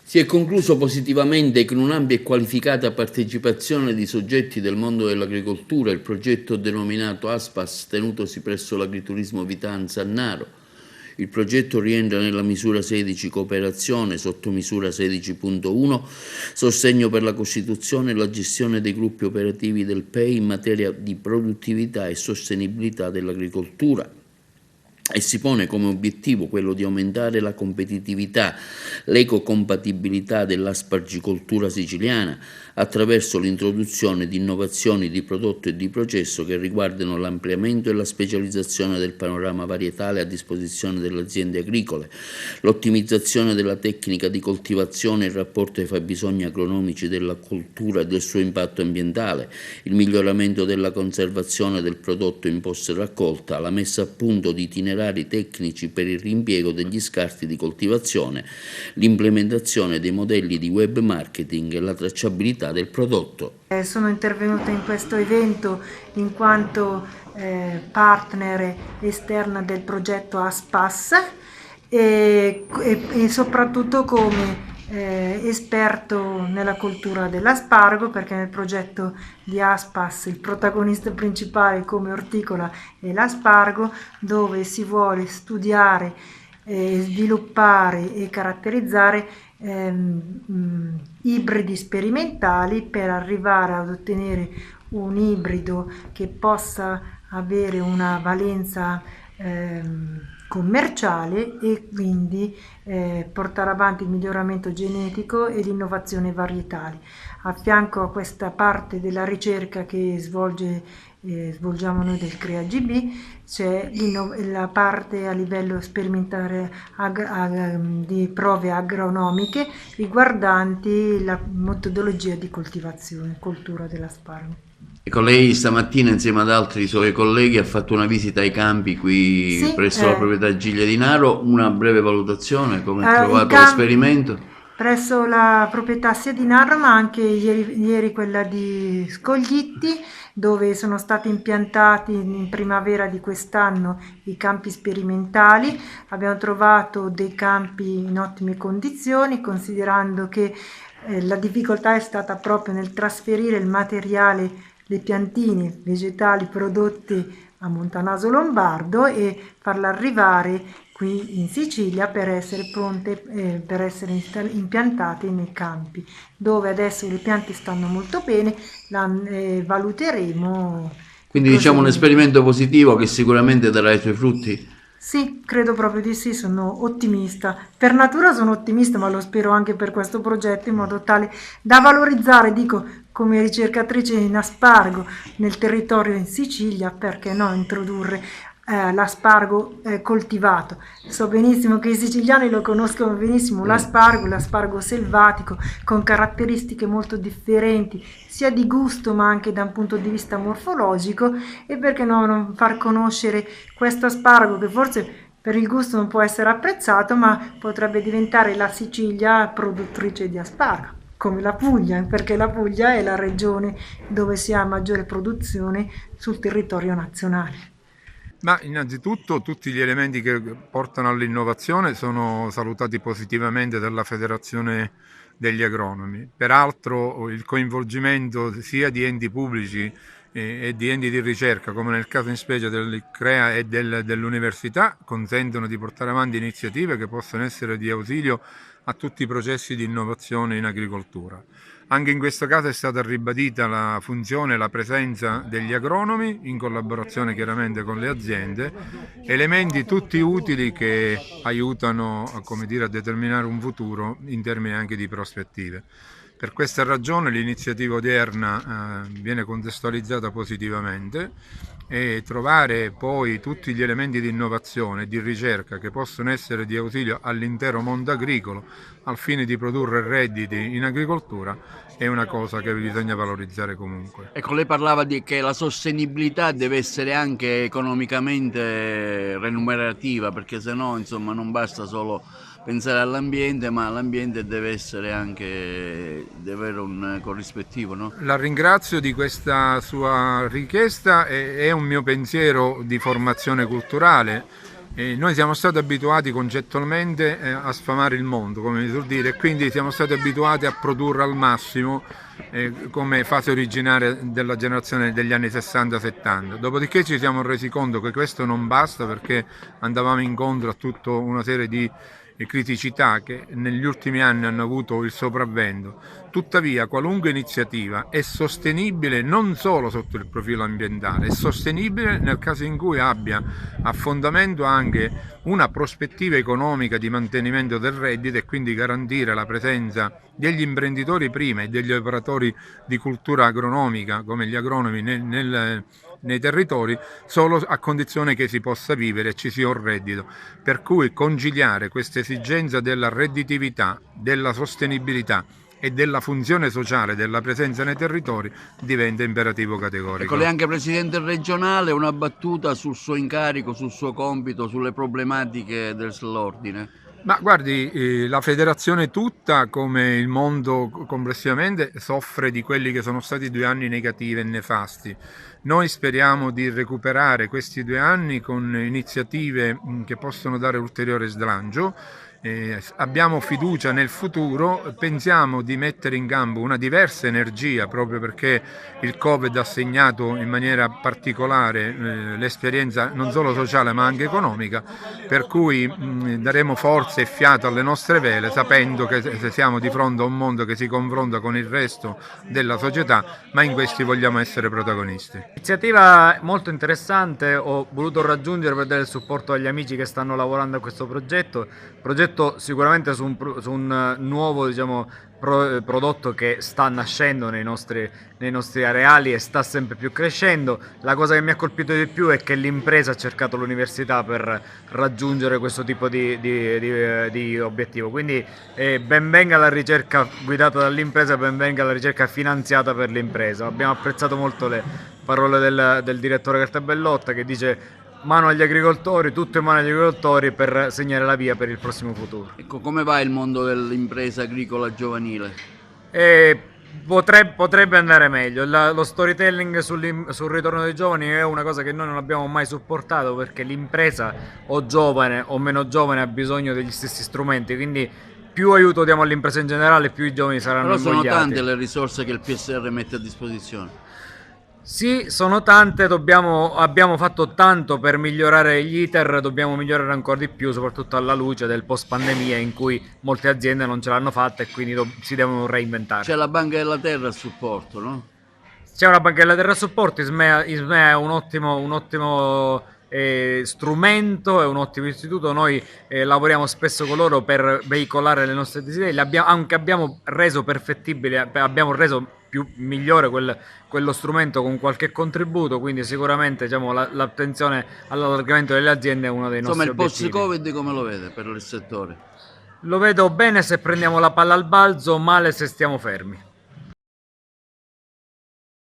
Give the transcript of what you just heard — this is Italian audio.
Si è concluso positivamente con un'ampia e qualificata partecipazione di soggetti del mondo dell'agricoltura il progetto denominato ASPAS tenutosi presso l'agriturismo Vitanza a Naro. Il progetto rientra nella misura 16 cooperazione, sottomisura 16.1 sostegno per la costituzione e la gestione dei gruppi operativi del PEI in materia di produttività e sostenibilità dell'agricoltura e si pone come obiettivo quello di aumentare la competitività, l'ecocompatibilità dell'aspargicoltura siciliana attraverso l'introduzione di innovazioni di prodotto e di processo che riguardano l'ampliamento e la specializzazione del panorama varietale a disposizione delle aziende agricole, l'ottimizzazione della tecnica di coltivazione in rapporto ai fabbisogni agronomici della coltura e del suo impatto ambientale, il miglioramento della conservazione del prodotto in post-raccolta, la messa a punto di itinerari tecnici per il reimpiego degli scarti di coltivazione, l'implementazione dei modelli di web marketing e la tracciabilità del prodotto. Sono intervenuta in questo evento in quanto partner esterna del progetto ASPAS e soprattutto come esperto nella coltura dell'aspargo, perché nel progetto di ASPAS il protagonista principale come orticola è l'aspargo, dove si vuole studiare, sviluppare e caratterizzare ibridi sperimentali per arrivare ad ottenere un ibrido che possa avere una valenza commerciale e quindi portare avanti il miglioramento genetico e l'innovazione varietali. A fianco a questa parte della ricerca che svolgiamo noi del CREA-GB c'è la parte a livello sperimentale di prove agronomiche riguardanti la metodologia di coltivazione, coltura dell'aspargo. Ecco, lei stamattina insieme ad altri suoi colleghi ha fatto una visita ai campi qui presso la proprietà Giglia di Naro, una breve valutazione, come ha trovato l'esperimento? Presso la proprietà sia di Naro ma anche ieri quella di Scoglitti, dove sono stati impiantati in primavera di quest'anno i campi sperimentali. Abbiamo trovato dei campi in ottime condizioni, considerando che la difficoltà è stata proprio nel trasferire il materiale, le piantine vegetali prodotte a Montanaso Lombardo e farla arrivare qui in Sicilia per essere pronte, per essere impiantate nei campi, dove adesso le piante stanno molto bene, valuteremo. Quindi diciamo un esperimento positivo che sicuramente darà i suoi frutti? Sì, credo proprio di sì, sono ottimista. Per natura sono ottimista, ma lo spero anche per questo progetto in modo tale da valorizzare, dico, come ricercatrice in aspargo nel territorio in Sicilia, perché no, introdurre l'aspargo coltivato. So benissimo che i siciliani lo conoscono benissimo, l'aspargo selvatico, con caratteristiche molto differenti, sia di gusto ma anche da un punto di vista morfologico, e perché no, non far conoscere questo aspargo che forse per il gusto non può essere apprezzato, ma potrebbe diventare la Sicilia produttrice di aspargo, come la Puglia, perché la Puglia è la regione dove si ha maggiore produzione sul territorio nazionale. Ma innanzitutto tutti gli elementi che portano all'innovazione sono salutati positivamente dalla Federazione degli Agronomi. Peraltro il coinvolgimento sia di enti pubblici e di enti di ricerca, come nel caso in specie del CREA e dell'università, consentono di portare avanti iniziative che possono essere di ausilio a tutti i processi di innovazione in agricoltura. Anche in questo caso è stata ribadita la funzione e la presenza degli agronomi in collaborazione chiaramente con le aziende, elementi tutti utili che aiutano a determinare un futuro in termini anche di prospettive. Per questa ragione l'iniziativa odierna viene contestualizzata positivamente e trovare poi tutti gli elementi di innovazione e di ricerca che possono essere di ausilio all'intero mondo agricolo al fine di produrre redditi in agricoltura è una cosa che bisogna valorizzare comunque. Ecco, lei parlava di che la sostenibilità deve essere anche economicamente remunerativa, perché se no, insomma, non basta solo pensare all'ambiente, ma l'ambiente deve essere anche, deve avere un corrispettivo, no? La ringrazio di questa sua richiesta, è un mio pensiero di formazione culturale. Noi siamo stati abituati concettualmente a sfamare il mondo, come si suol dire, e quindi siamo stati abituati a produrre al massimo come fase originaria della generazione degli anni 60-70. Dopodiché ci siamo resi conto che questo non basta, perché andavamo incontro a tutta una serie di criticità che negli ultimi anni hanno avuto il sopravvento. Tuttavia, qualunque iniziativa è sostenibile non solo sotto il profilo ambientale, è sostenibile nel caso in cui abbia a fondamento anche una prospettiva economica di mantenimento del reddito e quindi garantire la presenza degli imprenditori prima e degli operatori di cultura agronomica come gli agronomi nei territori, solo a condizione che si possa vivere e ci sia un reddito. Per cui conciliare questa esigenza della redditività, della sostenibilità e della funzione sociale della presenza nei territori diventa imperativo categorico. Ecco, lei è anche presidente regionale, una battuta sul suo incarico, sul suo compito, sulle problematiche dell'ordine. Ma guardi, la federazione tutta, come il mondo complessivamente, soffre di quelli che sono stati 2 anni negativi e nefasti. Noi speriamo di recuperare questi 2 anni con iniziative che possono dare ulteriore slancio. Abbiamo fiducia nel futuro, pensiamo di mettere in campo una diversa energia, proprio perché il Covid ha segnato in maniera particolare l'esperienza non solo sociale ma anche economica, per cui daremo forza e fiato alle nostre vele, sapendo che siamo di fronte a un mondo che si confronta con il resto della società, ma in questi vogliamo essere protagonisti. Iniziativa molto interessante, ho voluto raggiungere per dare il supporto agli amici che stanno lavorando a questo progetto sicuramente su un nuovo, diciamo, prodotto che sta nascendo nei nostri areali e sta sempre più crescendo. La cosa che mi ha colpito di più è che l'impresa ha cercato l'università per raggiungere questo tipo di obiettivo, quindi ben venga la ricerca guidata dall'impresa, ben venga la ricerca finanziata per l'impresa. Abbiamo apprezzato molto le parole del direttore Cartabellotta, che dice: mano agli agricoltori, tutto in mano agli agricoltori per segnare la via per il prossimo futuro. Ecco, come va il mondo dell'impresa agricola giovanile? Potrebbe andare meglio. Lo storytelling sul ritorno dei giovani è una cosa che noi non abbiamo mai supportato, perché l'impresa, o giovane o meno giovane, ha bisogno degli stessi strumenti, quindi più aiuto diamo all'impresa in generale, più i giovani saranno invogliati. Però sono tante le risorse che il PSR mette a disposizione. Sì, sono tante, abbiamo fatto tanto per migliorare gli iter, dobbiamo migliorare ancora di più, soprattutto alla luce del post pandemia in cui molte aziende non ce l'hanno fatta e quindi si devono reinventare. C'è la Banca della Terra a supporto, no? C'è una Banca della Terra a supporto, Ismea è un ottimo strumento, è un ottimo istituto. Noi lavoriamo spesso con loro per veicolare le nostre desiderie, abbiamo reso perfettibile, abbiamo reso più migliore quello strumento con qualche contributo, quindi sicuramente, diciamo, l'attenzione all'allargamento delle aziende è uno dei nostri obiettivi. Insomma, il post-Covid come lo vede per il settore? Lo vedo bene se prendiamo la palla al balzo, male se stiamo fermi.